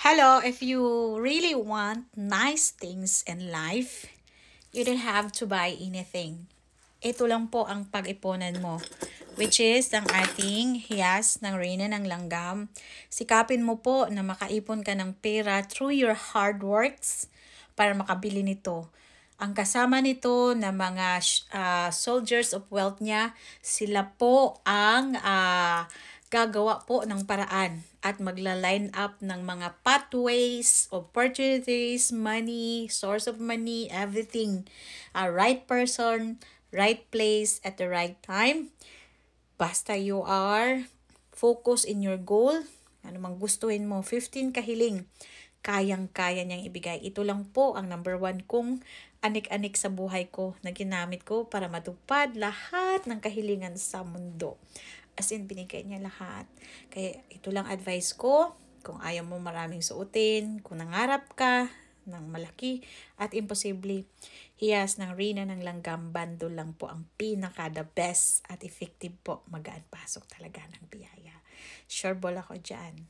Hello, if you really want nice things in life, you don't have to buy anything. Ito lang po ang pag-ipunan mo, which is ang ating hiyas ng Reyna ng Langgam. Sikapin mo po na makaipon ka ng pera through your hard works para makabili nito. Ang kasama nito na mga soldiers of wealth niya, sila po ang gagawa po ng paraan at magla-line up ng mga pathways, opportunities, money, source of money, everything. A right person, right place at the right time. Basta you are focused in your goal, ano mang gustuhin mo, 15 kahiling, kayang-kaya niyang ibigay. Ito lang po ang number 1 kong anik-anik sa buhay ko na ginamit ko para matupad lahat ng kahilingan sa mundo. As in, binigay niya lahat. Kaya ito lang advice ko. Kung ayaw mo maraming suotin, kung nangarap ka ng malaki at imposible, hiyas ng Reyna ng Langgam bundle lang po ang pinaka the best at effective po. Magaan pasok talaga ng biyaya. Sure ball ako dyan.